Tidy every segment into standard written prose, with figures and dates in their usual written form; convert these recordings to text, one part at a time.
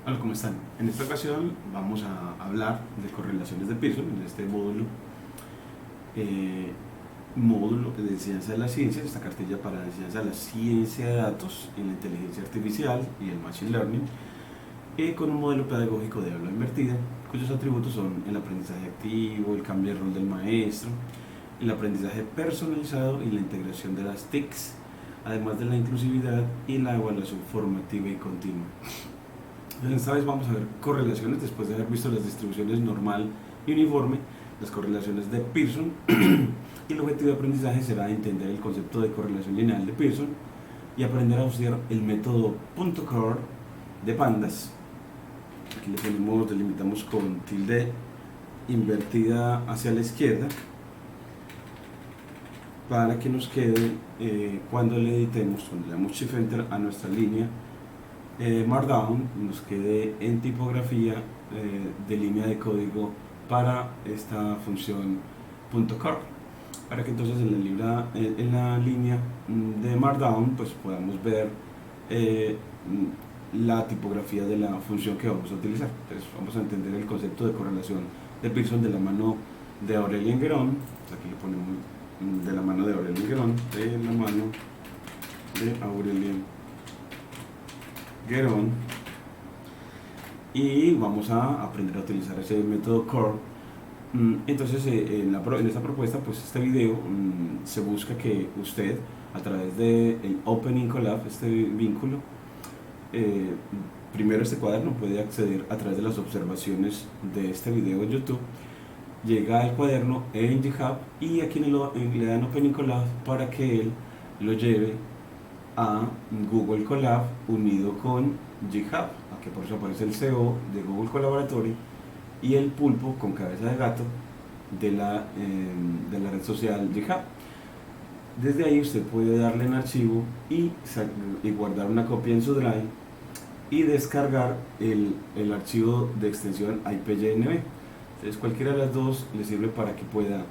Hola, ¿cómo están? En esta ocasión vamos a hablar de correlaciones de Pearson en este eh, módulo de ciencia de las ciencias, esta cartilla para ciencia de la ciencia de datos y la inteligencia artificial y el machine learning, con un modelo pedagógico de aula invertida, cuyos atributos son el aprendizaje activo, el cambio de rol del maestro, el aprendizaje personalizado y la integración de las TICs, además de la inclusividad y la evaluación formativa y continua. Esta vez vamos a ver correlaciones después de haber visto las distribuciones normal y uniforme, las correlaciones de Pearson y el objetivo de aprendizaje será entender el concepto de correlación lineal de Pearson y aprender a usar el método .core de pandas. Aquí le ponemos, delimitamos con tilde invertida hacia la izquierda para que nos quede cuando le editemos, cuando le damos Shift Enter a nuestra línea Markdown, nos quede en tipografía de línea de código para esta función .core, para que entonces en la línea de Markdown pues podamos ver la tipografía de la función que vamos a utilizar. Entonces vamos a entender el concepto de correlación de Pearson de la mano de Aurélien Guéron. Aquí le ponemos de la mano de Aurélien Guéron, de la mano de Aurélien Guéron, y vamos a aprender a utilizar ese método core. Entonces en esta propuesta, pues este video se busca que usted a través del Open Colab, este vínculo, primero este cuaderno puede acceder a través de las observaciones de este video en YouTube, llega al cuaderno en GitHub y aquí le dan Open Colab para que él lo lleve a Google Colab unido con GitHub. Aquí por eso aparece el CO de Google Colaboratory y el pulpo con cabeza de gato de la red social GitHub. Desde ahí usted puede darle en archivo y guardar una copia en su drive y descargar el archivo de extensión IPYNB. Entonces cualquiera de las dos le sirve para que pueda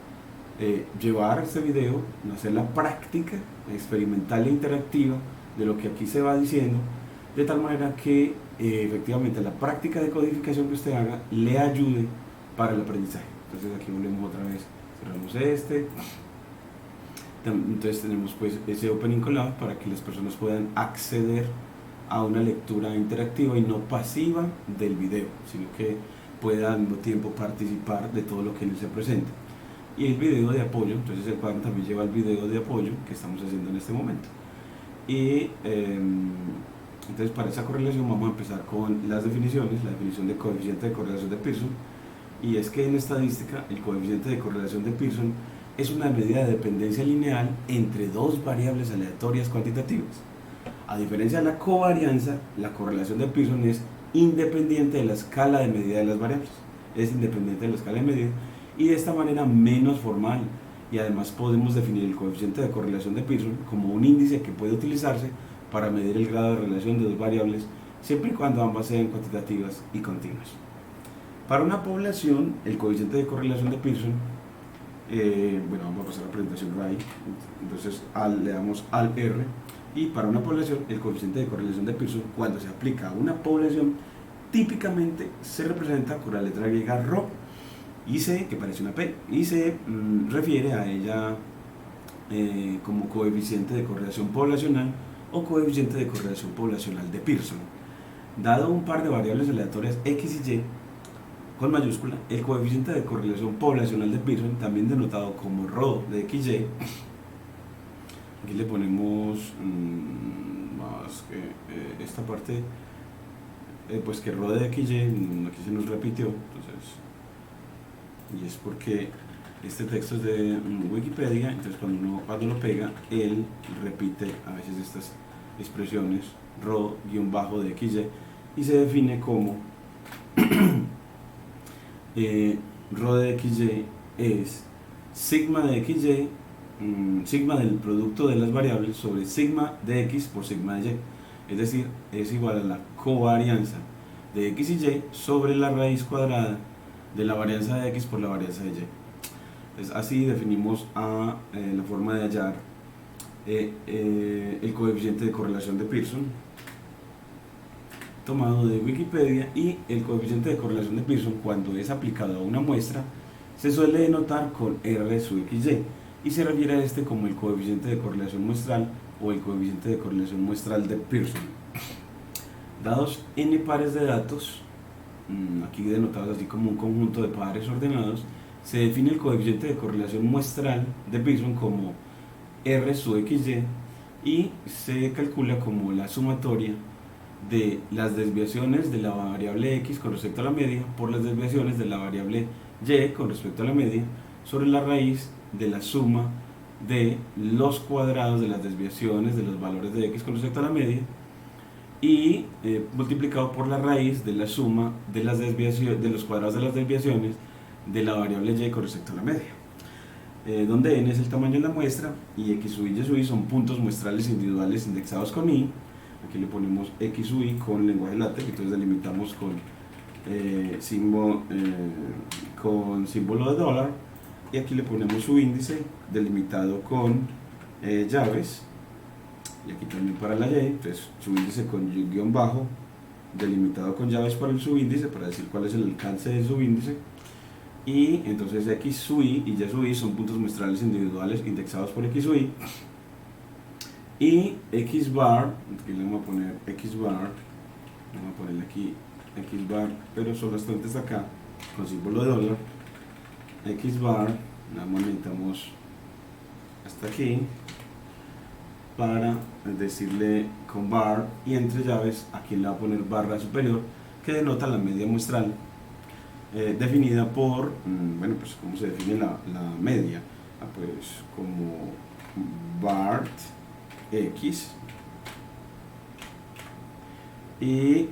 llevar este video, hacer la práctica experimental e interactiva de lo que aquí se va diciendo, de tal manera que efectivamente la práctica de codificación que usted haga le ayude para el aprendizaje. Entonces aquí volvemos otra vez, cerramos entonces tenemos pues ese Open Colab para que las personas puedan acceder a una lectura interactiva y no pasiva del video, sino que pueda al mismo tiempo participar de todo lo que en él se presenta. Y el video de apoyo, entonces el cuaderno también lleva el video de apoyo que estamos haciendo en este momento. Y entonces para esa correlación vamos a empezar con las definiciones, la definición de coeficiente de correlación de Pearson, y es que en estadística el coeficiente de correlación de Pearson es una medida de dependencia lineal entre dos variables aleatorias cuantitativas. A diferencia de la covarianza, la correlación de Pearson es independiente de la escala de medida de las variables, es independiente de la escala de medida y de esta manera menos formal, y además podemos definir el coeficiente de correlación de Pearson como un índice que puede utilizarse para medir el grado de relación de dos variables siempre y cuando ambas sean cuantitativas y continuas. Para una población, el coeficiente de correlación de Pearson, bueno, vamos a pasar a la presentación RAI, entonces le damos al R, y para una población, el coeficiente de correlación de Pearson, cuando se aplica a una población, típicamente se representa con la letra griega ρ, y C, que parece una P, y se refiere a ella como coeficiente de correlación poblacional o coeficiente de correlación poblacional de Pearson. Dado un par de variables aleatorias X y Y con mayúscula, el coeficiente de correlación poblacional de Pearson, también denotado como ρ de XY, aquí le ponemos más que esta parte, pues que ρ de XY, aquí se nos repitió, entonces, y es porque este texto es de Wikipedia, entonces cuando lo pega, él repite a veces estas expresiones ρ- de XY y se define como ρ de XY es sigma de XY, sigma del producto de las variables sobre sigma de X por sigma de Y, es decir, es igual a la covarianza de X y Y sobre la raíz cuadrada de la varianza de X por la varianza de Y. Entonces, así definimos la forma de hallar el coeficiente de correlación de Pearson. tomado de Wikipedia, y el coeficiente de correlación de Pearson, cuando es aplicado a una muestra, se suele denotar con R sub XY, y se refiere a este como el coeficiente de correlación muestral o el coeficiente de correlación muestral de Pearson. Dados n pares de datos, aquí denotados así como un conjunto de pares ordenados, se define el coeficiente de correlación muestral de Pearson como R sub XY, y se calcula como la sumatoria de las desviaciones de la variable x con respecto a la media por las desviaciones de la variable y con respecto a la media sobre la raíz de la suma de los cuadrados de las desviaciones de los valores de x con respecto a la media y multiplicado por la raíz de la suma de las desviaciones, de los cuadrados de las desviaciones de la variable y con respecto a la media, donde n es el tamaño de la muestra y x sub y sub son puntos muestrales individuales indexados con i. Aquí le ponemos x sub i con lenguaje LaTeX, entonces delimitamos con símbolo de dólar, y aquí le ponemos su índice delimitado con llaves, y aquí también para la y, entonces subíndice con guión bajo delimitado con llaves para el subíndice, para decir cuál es el alcance del subíndice. Y entonces x sub i y y sub i son puntos muestrales individuales indexados por x sub i, y x bar, aquí le vamos a poner x bar, vamos a ponerle aquí x bar, pero solo hasta antes acá con símbolo de dólar, x bar, nada más necesitamos hasta aquí para decirle con bar, y entre llaves aquí le va a poner barra superior que denota la media muestral, definida por, bueno, pues cómo se define la media, pues como BART X, y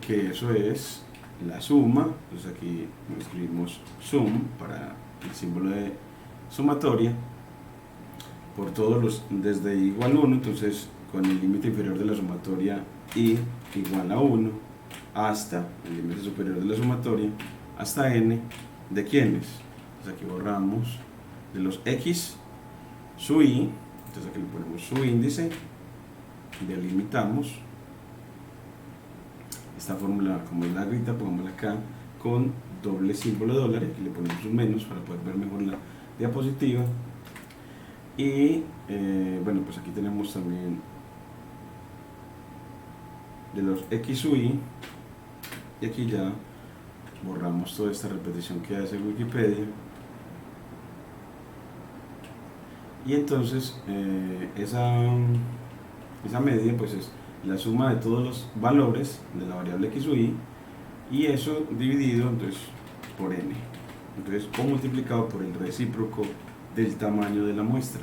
que eso es la suma, entonces aquí escribimos sum para el símbolo de sumatoria, por todos los desde igual a 1, entonces con el límite inferior de la sumatoria i igual a 1, hasta el límite superior de la sumatoria hasta n de quiénes. Entonces aquí borramos de los x sub i, entonces aquí le ponemos su índice, delimitamos esta fórmula como es larguita, pongámosla acá con doble símbolo de dólar, aquí le ponemos un menos para poder ver mejor la diapositiva, y bueno, pues aquí tenemos también de los x sub i, y aquí ya borramos toda esta repetición que hace Wikipedia, y entonces esa media pues es la suma de todos los valores de la variable x sub i, y eso dividido entonces por n, entonces o multiplicado por el recíproco del tamaño de la muestra.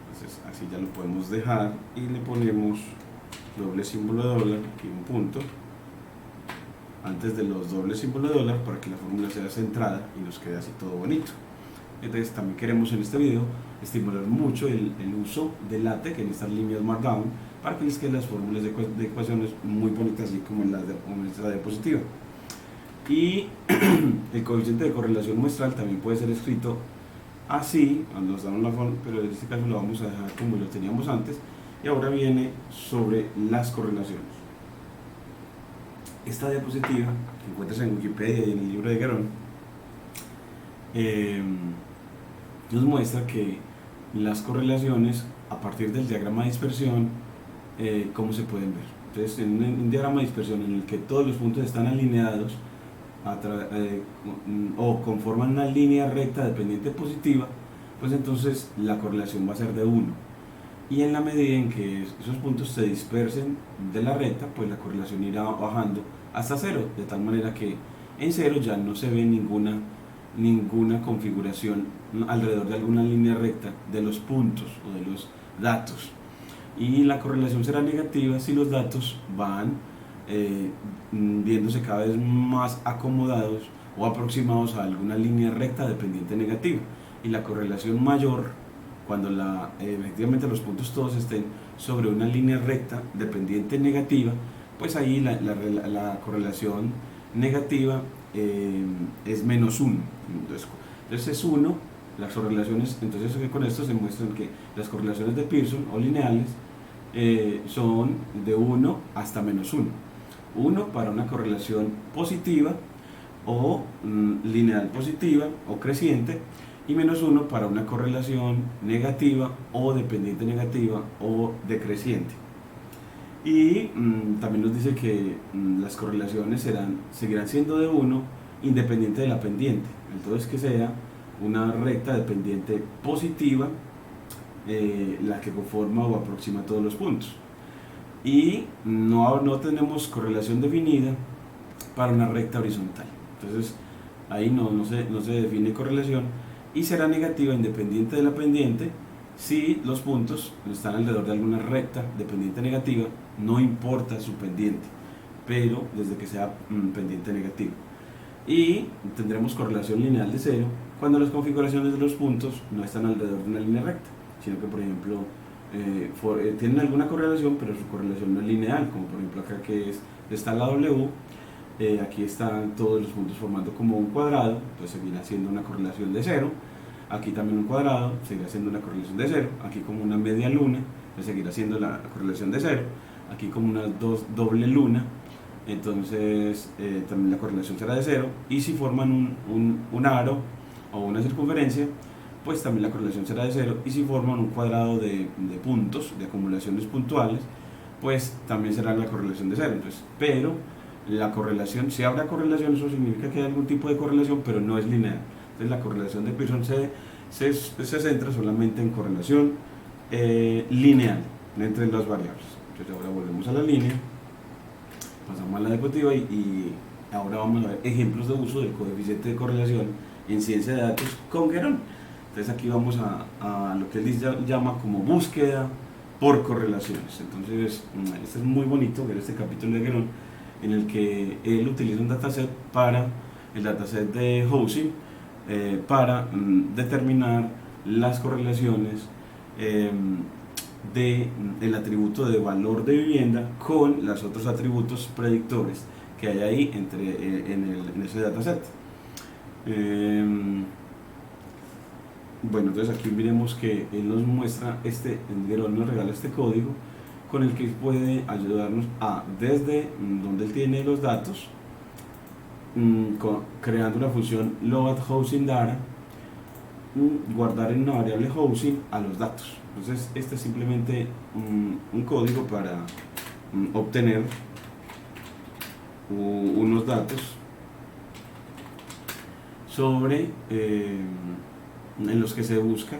Entonces así ya lo podemos dejar, y le ponemos doble símbolo de dólar, aquí un punto antes de los dobles símbolos de dólar para que la fórmula sea centrada y nos quede así todo bonito. Entonces también queremos en este video estimular mucho el uso de LaTeX en estas líneas Markdown para que les queden las fórmulas de ecuaciones muy bonitas, así como en esta diapositiva. Y el coeficiente de correlación muestral también puede ser escrito así, cuando nos dan la forma, pero en este caso lo vamos a dejar como lo teníamos antes, y ahora viene sobre las correlaciones. Esta diapositiva que encuentras en Wikipedia y en el libro de Guerón nos muestra que las correlaciones a partir del diagrama de dispersión, cómo se pueden ver. Entonces, en un diagrama de dispersión en el que todos los puntos están alineados o conforman una línea recta dependiente positiva, pues entonces la correlación va a ser de 1. Y en la medida en que esos puntos se dispersen de la recta, pues la correlación irá bajando hasta 0, de tal manera que en 0 ya no se ve ninguna configuración alrededor de alguna línea recta de los puntos o de los datos, y la correlación será negativa si los datos van viéndose cada vez más acomodados o aproximados a alguna línea recta dependiente negativa, y la correlación mayor cuando efectivamente los puntos todos estén sobre una línea recta dependiente negativa, pues ahí la correlación negativa es menos 1. Entonces es 1 las correlaciones. Entonces con esto se muestran que las correlaciones de Pearson o lineales son de 1 hasta menos 1. 1 para una correlación positiva o lineal positiva o creciente, y -1 para una correlación negativa o dependiente negativa o decreciente. Y también nos dice que las correlaciones seguirán siendo de 1 independiente de la pendiente. Entonces, que sea una recta de pendiente positiva la que conforma o aproxima todos los puntos. Y no tenemos correlación definida para una recta horizontal. Entonces, ahí no se define correlación, y será negativa independiente de la pendiente si los puntos están alrededor de alguna recta de pendiente negativa, no importa su pendiente, pero desde que sea pendiente negativa. Y tendremos correlación lineal de 0 cuando las configuraciones de los puntos no están alrededor de una línea recta, sino que, por ejemplo, tienen alguna correlación, pero su correlación no es lineal, como por ejemplo acá, que está la W. Aquí están todos los puntos formando como un cuadrado, entonces seguirá siendo una correlación de 0. Aquí también un cuadrado, seguirá siendo una correlación de 0. Aquí como una media luna, pues seguirá siendo la correlación de 0. Aquí como una doble luna, entonces también la correlación será de 0. Y si forman un aro o una circunferencia, pues también la correlación será de 0. Y si forman un cuadrado de puntos, de acumulaciones puntuales, pues también será la correlación de 0. Entonces, pero la correlación, si habrá correlación, eso significa que hay algún tipo de correlación, pero no es lineal. Entonces la correlación de Pearson se centra solamente en correlación lineal entre las variables. Entonces ahora volvemos a la línea, pasamos a la diapositiva y ahora vamos a ver ejemplos de uso del coeficiente de correlación en ciencia de datos con Guerón. Entonces aquí vamos a lo que él llama como búsqueda por correlaciones. Entonces este es muy bonito ver este capítulo de Guerón, en el que él utiliza un dataset para el dataset de housing para determinar las correlaciones del atributo de valor de vivienda con los otros atributos predictores que hay ahí en ese dataset. Bueno, entonces aquí miremos que él nos muestra, Guerón nos regala este código con el que puede ayudarnos desde donde él tiene los datos, creando una función load housing data, guardar en una variable housing a los datos. Entonces este es simplemente un código para obtener unos datos sobre en los que se busca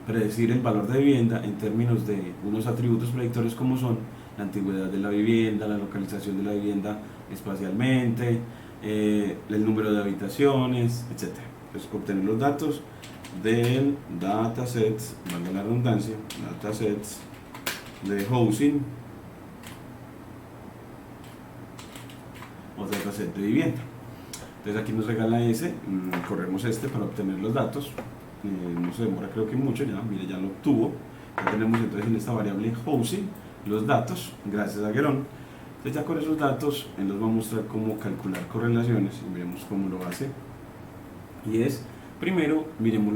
predecir el valor de vivienda en términos de unos atributos predictores como son la antigüedad de la vivienda, la localización de la vivienda espacialmente, el número de habitaciones, etc. Entonces, obtener los datos del dataset, valga la redundancia, datasets de housing o dataset de vivienda. Entonces aquí nos regala ese, corremos este para obtener los datos. No se demora creo que mucho, mire, ya lo obtuvo. Ya tenemos entonces en esta variable housing los datos gracias a Guerón. Entonces ya con esos datos él nos va a mostrar cómo calcular correlaciones y miremos cómo lo hace. Y es, primero miremos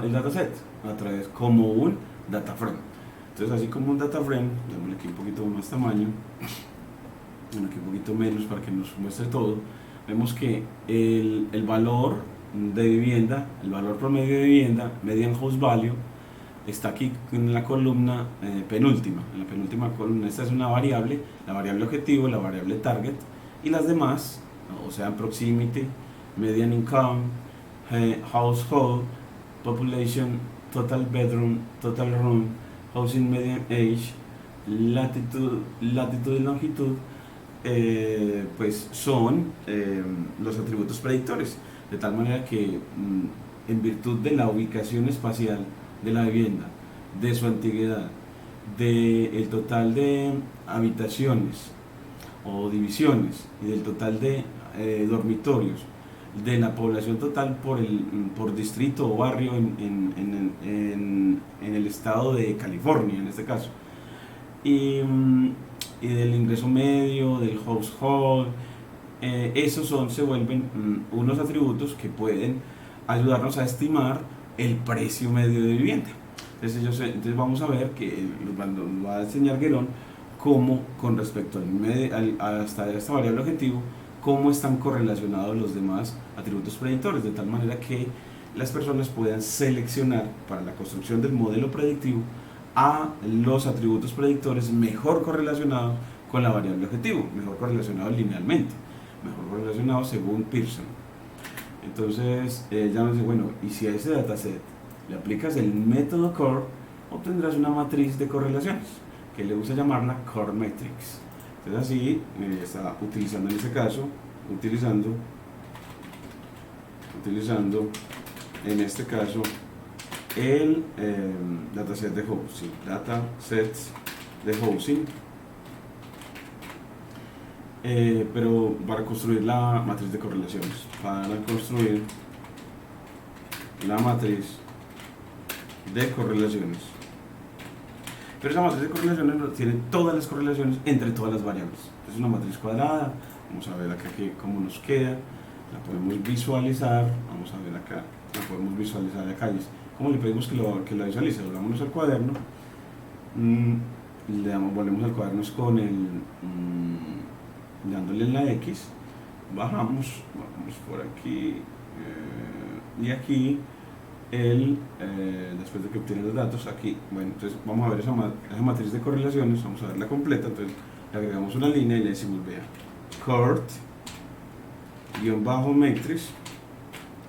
el dataset a través como un data frame. Entonces así como un data frame, démosle aquí un poquito más tamaño, bueno, aquí un poquito menos para que nos muestre todo. Vemos que el valor de vivienda, el valor promedio de vivienda, median house value, está aquí en la columna penúltima. En la penúltima columna, esta es una variable, la variable objetivo, la variable target, y las demás, o sea, proximity, median income, household, population, total bedroom, total room, housing median age, latitud y longitud, pues son los atributos predictores, de tal manera que en virtud de la ubicación espacial de la vivienda, de su antigüedad, del total de habitaciones o divisiones y del total de dormitorios, de la población total por distrito o barrio en el estado de California en este caso, y del ingreso medio, del household, esos se vuelven unos atributos que pueden ayudarnos a estimar el precio medio de vivienda. Entonces vamos a ver que nos va a enseñar Guerón cómo con respecto hasta esta variable objetivo, cómo están correlacionados los demás atributos predictores, de tal manera que las personas puedan seleccionar para la construcción del modelo predictivo a los atributos predictores mejor correlacionados con la variable objetivo, mejor correlacionados linealmente, mejor correlacionados según Pearson. Entonces ya nos dice, bueno, y si a ese dataset le aplicas el método Core, obtendrás una matriz de correlaciones que le gusta llamarla Core Matrix. Entonces así está utilizando en este caso, utilizando en este caso el dataset de housing, datasets de housing, pero para construir la matriz de correlaciones, para construir la matriz de correlaciones. Pero esa matriz de correlaciones tiene todas las correlaciones entre todas las variables. Es una matriz cuadrada. Vamos a ver acá cómo nos queda. La podemos visualizar. Vamos a ver acá. La podemos visualizar acá. ¿Cómo le pedimos que la visualice? Volvamos al cuaderno. Volvemos al cuaderno con dándole en la X. Bajamos por aquí. Y aquí. Después de que obtiene los datos aquí, bueno, entonces vamos a ver esa matriz de correlaciones, vamos a verla completa, entonces le agregamos una línea y le decimos, vea, cort-matrix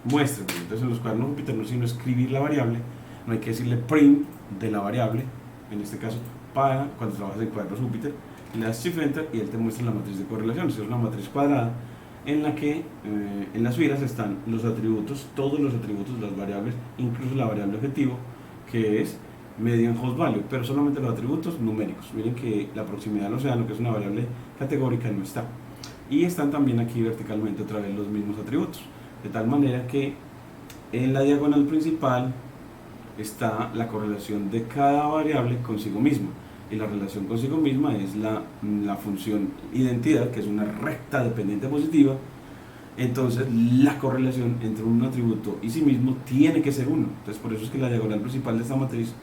muestra. Entonces en los cuadernos Jupyter no sino escribir la variable, no hay que decirle print de la variable, en este caso, para cuando trabajas en cuadernos Jupyter, le das Shift Enter y él te muestra la matriz de correlaciones. Es una matriz cuadrada en la que en las filas están los atributos, todos los atributos de las variables, incluso la variable objetivo, que es median host value, pero solamente los atributos numéricos. Miren que la proximidad al océano, que es una variable categórica, no está. Y están también aquí verticalmente otra vez los mismos atributos, de tal manera que en la diagonal principal está la correlación de cada variable consigo misma. Y la relación consigo misma es la función identidad, que es una recta dependiente positiva. Entonces la correlación entre un atributo y sí mismo tiene que ser 1. Entonces por eso es que la diagonal principal de esta matriz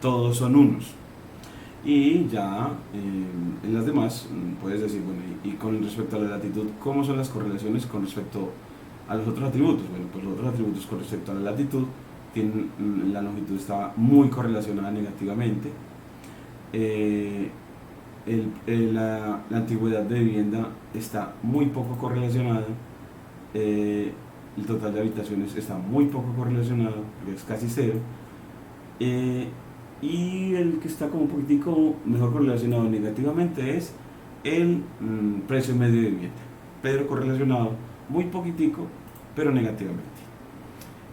todos son unos. Y ya en las demás puedes decir, bueno, y con respecto a la latitud, ¿cómo son las correlaciones con respecto a los otros atributos? Bueno, pues los otros atributos con respecto a la latitud tienen, la longitud está muy correlacionada negativamente. La antigüedad de vivienda está muy poco correlacionada, el total de habitaciones está muy poco correlacionado, es casi cero, y el que está como un poquitico mejor correlacionado negativamente es el precio medio de vivienda, pero correlacionado muy poquitico, pero negativamente.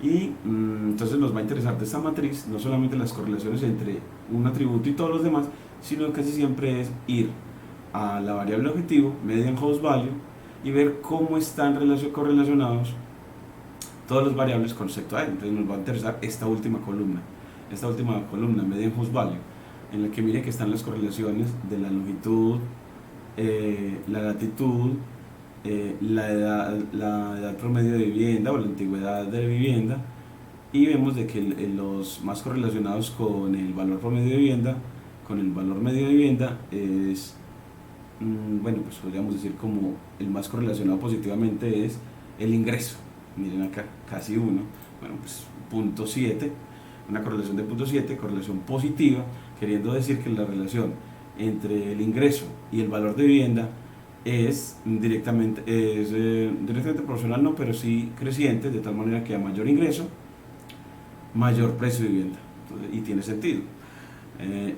Y entonces nos va a interesar de esta matriz no solamente las correlaciones entre un atributo y todos los demás, sino casi siempre es ir a la variable objetivo, median host value, y ver cómo están correlacionados todas las variables con respecto a él. Entonces nos va a interesar esta última columna, median host value, en la que mire que están las correlaciones de la longitud, la latitud, la edad promedio de vivienda o la antigüedad de vivienda, y vemos de que los más correlacionados con el valor promedio de vivienda, con el valor medio de vivienda, es, bueno, pues podríamos decir como el más correlacionado positivamente es el ingreso. Miren acá, casi 1, bueno, pues 0.7, una correlación de 0.7, correlación positiva, queriendo decir que la relación entre el ingreso y el valor de vivienda es directamente proporcional, no, pero sí creciente, de tal manera que a mayor ingreso, mayor precio de vivienda. Entonces, y tiene sentido.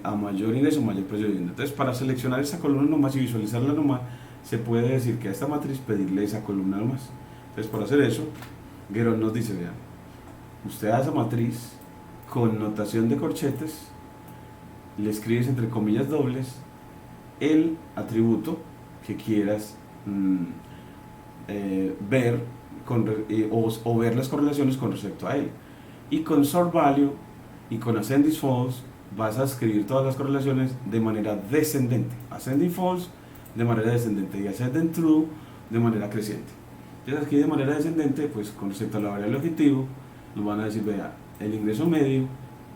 A mayor ingreso, mayor precio de vivienda. Entonces, para seleccionar esa columna nomás y visualizarla nomás, se puede decir que a esta matriz pedirle esa columna nomás. Entonces, para hacer eso, Guerón nos dice, vean, usted a esa matriz con notación de corchetes le escribes entre comillas dobles el atributo que quieras ver o ver las correlaciones con respecto a él, y con sort value y con ascending false vas a escribir todas las correlaciones de manera descendente, ascending false de manera descendente y ascending true de manera creciente. Entonces aquí de manera descendente, pues con respecto a la variable objetivo nos van a decir, vea, el ingreso medio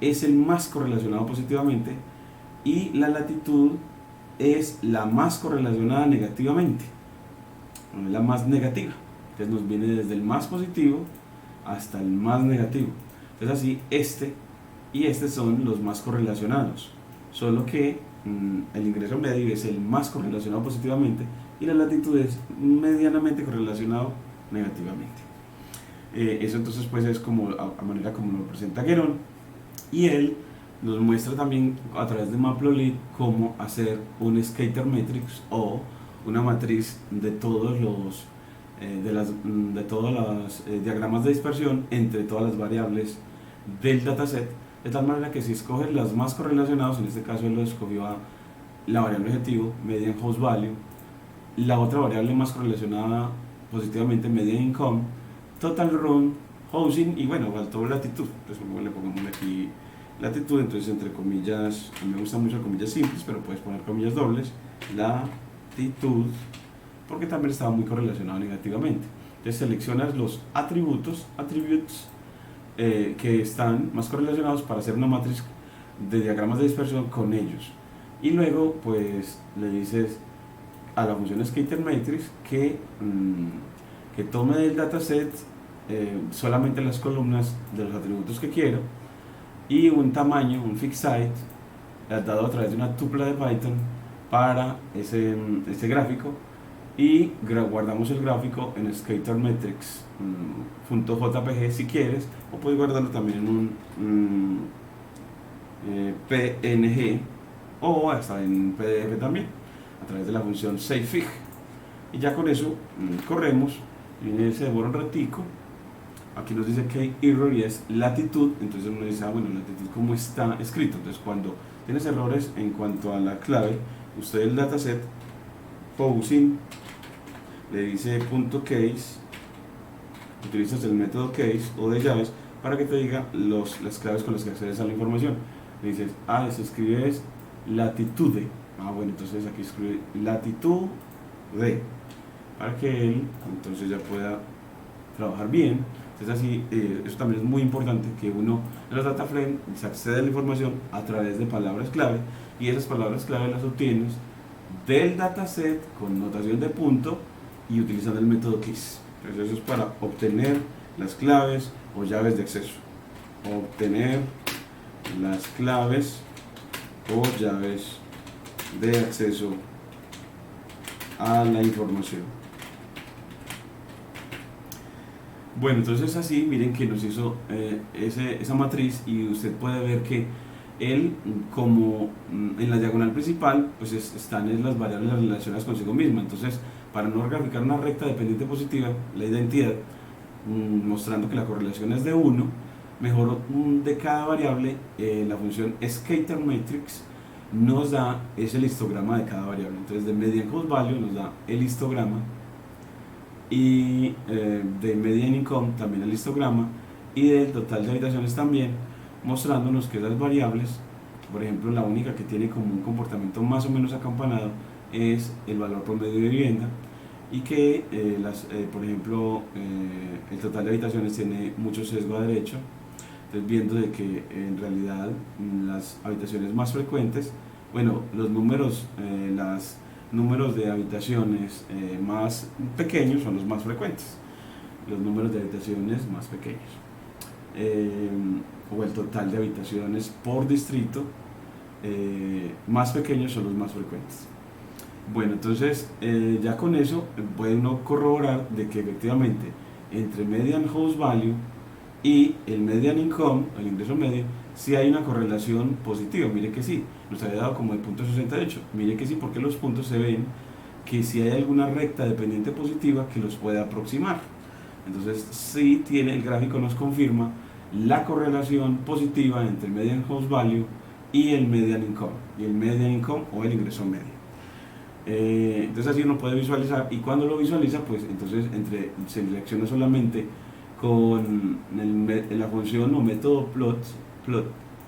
es el más correlacionado positivamente y la latitud es la más correlacionada negativamente, la más negativa. Entonces nos viene desde el más positivo hasta el más negativo. Entonces así este y este son los más correlacionados, solo que el ingreso medio es el más correlacionado positivamente y la latitud es medianamente correlacionado negativamente. Eso entonces pues es como a manera como lo presenta Guérón, y él nos muestra también a través de Matplotlib cómo hacer un scatter matrix o una matriz de todos los diagramas de dispersión entre todas las variables del dataset, de tal manera que si escoges las más correlacionadas, en este caso él lo escogió a la variable objetivo, median host value, la otra variable más correlacionada positivamente, median income, total run, housing y bueno, faltó latitud. Entonces le pongamos aquí latitud, entonces entre comillas, a mí me gustan mucho comillas simples, pero puedes poner comillas dobles, latitud, porque también estaba muy correlacionado negativamente. Entonces seleccionas los attributes que están más correlacionados para hacer una matriz de diagramas de dispersión con ellos. Y luego pues le dices a la función scatter matrix que tome del dataset solamente las columnas de los atributos que quiero y un tamaño, un fixed height, dado a través de una tupla de Python para ese gráfico, y guardamos el gráfico en scattermetrics.jpg si quieres, o puedes guardarlo también en un PNG o hasta en PDF también a través de la función savefig. Y ya con eso corremos, y se demora un ratico. Aquí nos dice que hay error y es latitud, entonces uno dice, bueno, latitud como está escrito. Entonces cuando tienes errores en cuanto a la clave, usted el dataset posing le dice .case, utilizas el método case o de llaves para que te diga las claves con las que accedes a la información. Le dices, se escribe es latitude. Bueno, entonces aquí escribe latitud de, para que él entonces ya pueda trabajar bien. Entonces así, eso también es muy importante, que uno en los data frame se accede a la información a través de palabras clave, y esas palabras clave las obtienes del dataset con notación de punto y utilizando el método keys. Entonces eso es para obtener las claves o llaves de acceso. Obtener las claves o llaves de acceso a la información. Bueno, entonces así, miren que nos hizo esa matriz, y usted puede ver que él, como en la diagonal principal, pues están las variables relacionadas consigo misma. Entonces, para no graficar una recta dependiente positiva, la identidad, mostrando que la correlación es de 1, mejor de cada variable, la función scatter matrix nos da ese histograma de cada variable. Entonces de median host value nos da el histograma, y de median income también el histograma, y del total de habitaciones también, mostrándonos que las variables, por ejemplo la única que tiene como un comportamiento más o menos acampanado es el valor promedio de vivienda, y que por ejemplo el total de habitaciones tiene mucho sesgo a derecho. Entonces, viendo de que en realidad las habitaciones más frecuentes, bueno, los números de habitaciones más pequeños son los más frecuentes, los números de habitaciones más pequeños, o el total de habitaciones por distrito más pequeños son los más frecuentes. Bueno, entonces ya con eso puede uno corroborar de que efectivamente entre median host value y el median income, el ingreso medio, sí hay una correlación positiva. Mire que sí, nos había dado como el punto 68. Mire que sí, porque los puntos se ven que si hay alguna recta dependiente positiva que los puede aproximar. Entonces sí tiene, el gráfico nos confirma la correlación positiva entre el median host value y el median income o el ingreso medio. Entonces así uno puede visualizar, y cuando lo visualiza, pues entonces se selecciona solamente con la función o método plot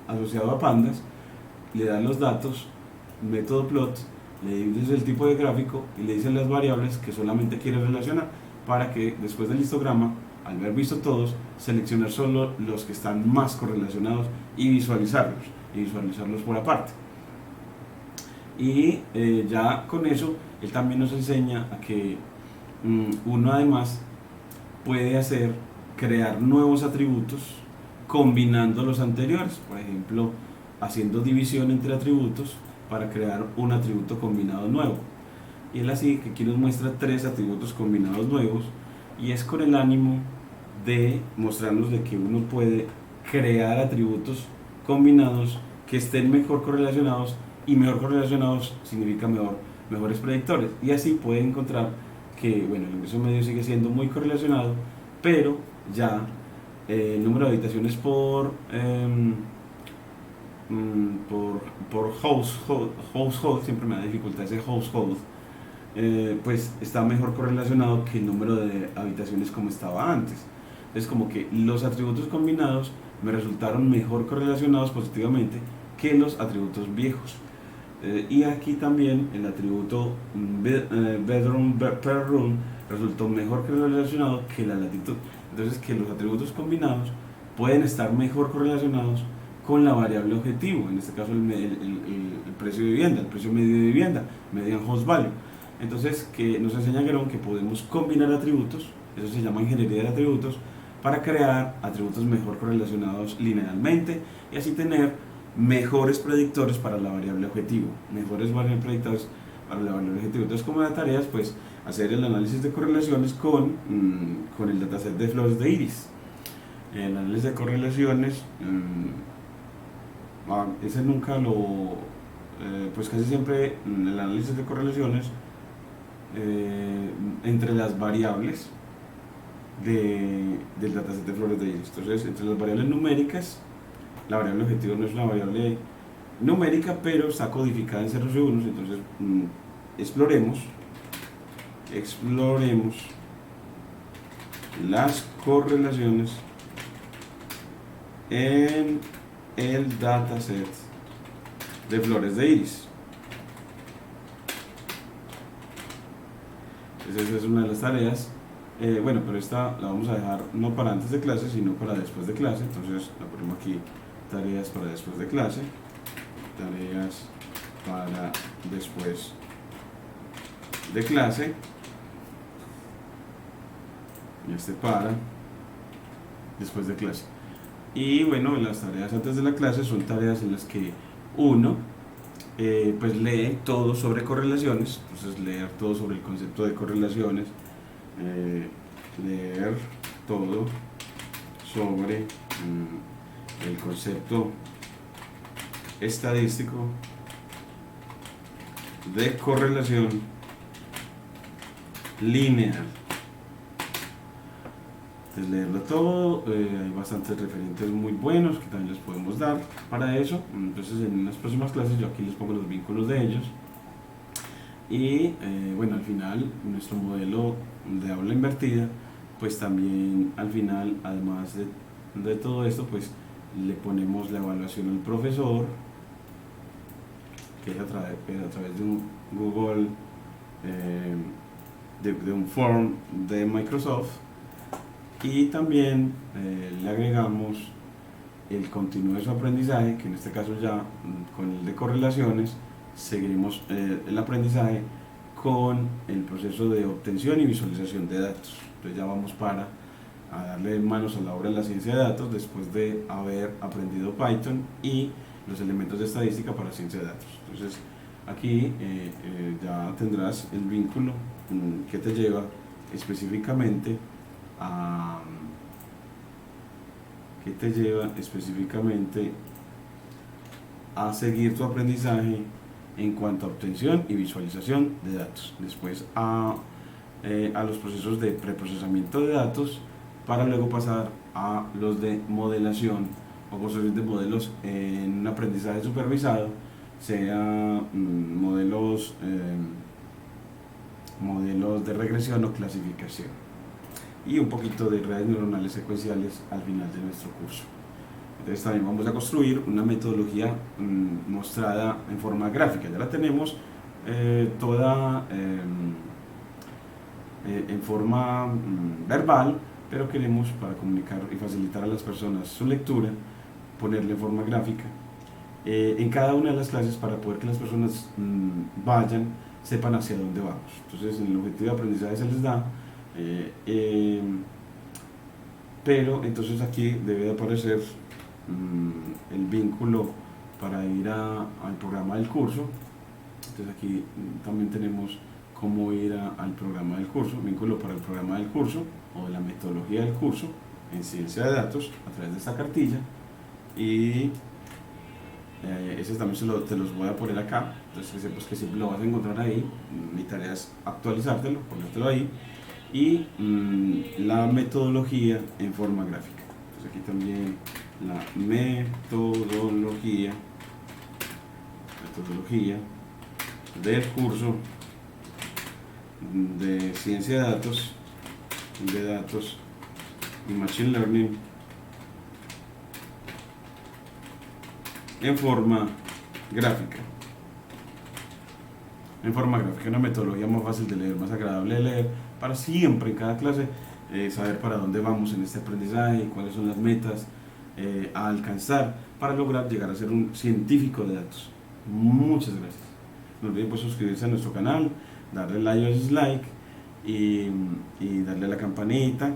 asociado a pandas, le dan los datos, método plot, le dice el tipo de gráfico y le dicen las variables que solamente quiere relacionar, para que después del histograma, al haber visto todos, seleccionar solo los que están más correlacionados y visualizarlos por aparte. Y ya con eso, él también nos enseña a que uno además puede crear nuevos atributos combinando los anteriores, por ejemplo, haciendo división entre atributos para crear un atributo combinado nuevo. Y él así que aquí nos muestra 3 atributos combinados nuevos, y es con el ánimo de mostrarnos de que uno puede crear atributos combinados que estén mejor correlacionados, y mejor correlacionados significa mejores predictores, y así puede encontrar que bueno, el ingreso medio sigue siendo muy correlacionado, pero ya el número de habitaciones por household, siempre me da dificultad ese household, pues está mejor correlacionado que el número de habitaciones como estaba antes. Es como que los atributos combinados me resultaron mejor correlacionados positivamente que los atributos viejos. Y aquí también el atributo bedroom per room resultó mejor correlacionado que la latitud. Entonces, que los atributos combinados pueden estar mejor correlacionados con la variable objetivo, en este caso el precio de vivienda, el precio medio de vivienda, median house value. Entonces, que nos enseña Guerón que podemos combinar atributos, eso se llama ingeniería de atributos, para crear atributos mejor correlacionados linealmente y así tener mejores predictores para la variable objetivo, mejores predictores para la variable objetivo. Entonces, como la tarea, pues, hacer el análisis de correlaciones con el dataset de flores de iris. El análisis de correlaciones, ese nunca pues casi siempre el análisis de correlaciones entre las variables del dataset de flores de iris. Entonces, entre las variables numéricas, la variable objetivo no es una variable numérica, pero está codificada en ceros y unos. Entonces, exploremos las correlaciones en el dataset de flores de iris. Esa es una de las tareas. Bueno, pero esta la vamos a dejar no para antes de clase, sino para después de clase. Entonces la ponemos aquí, tareas para después de clase, tareas para después de clase, y este para después de clase. Y bueno, las tareas antes de la clase son tareas en las que uno pues lee todo sobre correlaciones. Entonces, leer todo sobre el concepto de correlaciones, leer todo sobre el concepto estadístico de correlación lineal. Entonces, leerlo todo, hay bastantes referentes muy buenos que también les podemos dar para eso. Entonces, en las próximas clases yo aquí les pongo los vínculos de ellos. Y bueno, al final nuestro modelo de aula invertida, pues también al final, además de todo esto, pues le ponemos la evaluación al profesor, que es a través de un Google, de un form de Microsoft. Y también le agregamos el continuo de su aprendizaje, que en este caso ya con el de correlaciones seguiremos el aprendizaje con el proceso de obtención y visualización de datos. Entonces ya vamos a darle manos a la obra de la ciencia de datos después de haber aprendido Python y los elementos de estadística para ciencia de datos. Entonces aquí ya tendrás el vínculo que te lleva específicamente a seguir tu aprendizaje en cuanto a obtención y visualización de datos, después a los procesos de preprocesamiento de datos, para luego pasar a los de modelación o construcción de modelos en un aprendizaje supervisado, sea modelos de regresión o clasificación, y un poquito de redes neuronales secuenciales al final de nuestro curso. Entonces también vamos a construir una metodología mostrada en forma gráfica. Ya la tenemos toda en forma verbal, pero queremos, para comunicar y facilitar a las personas su lectura, ponerle en forma gráfica en cada una de las clases para poder que las personas vayan, sepan hacia dónde vamos. Entonces, en el objetivo de aprendizaje se les da, pero entonces aquí debe de aparecer el vínculo para ir al programa del curso. Entonces aquí también tenemos cómo ir al programa del curso, vínculo para el programa del curso o de la metodología del curso en ciencia de datos a través de esta cartilla, y ese también te los voy a poner acá, entonces que sepas que siempre lo vas a encontrar ahí. Mi tarea es actualizártelo, ponértelo ahí, y la metodología en forma gráfica. Entonces aquí también la metodología del curso de ciencia de datos y machine learning en forma gráfica. Una metodología más fácil de leer, más agradable de leer, para siempre en cada clase saber para dónde vamos en este aprendizaje, cuáles son las metas a alcanzar para lograr llegar a ser un científico de datos. Muchas gracias. No olviden pues suscribirse a nuestro canal, darle like o dislike y darle a la campanita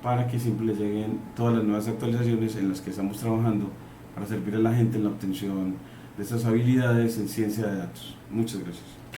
para que siempre les lleguen todas las nuevas actualizaciones en las que estamos trabajando para servir a la gente en la obtención de estas habilidades en ciencia de datos. Muchas gracias.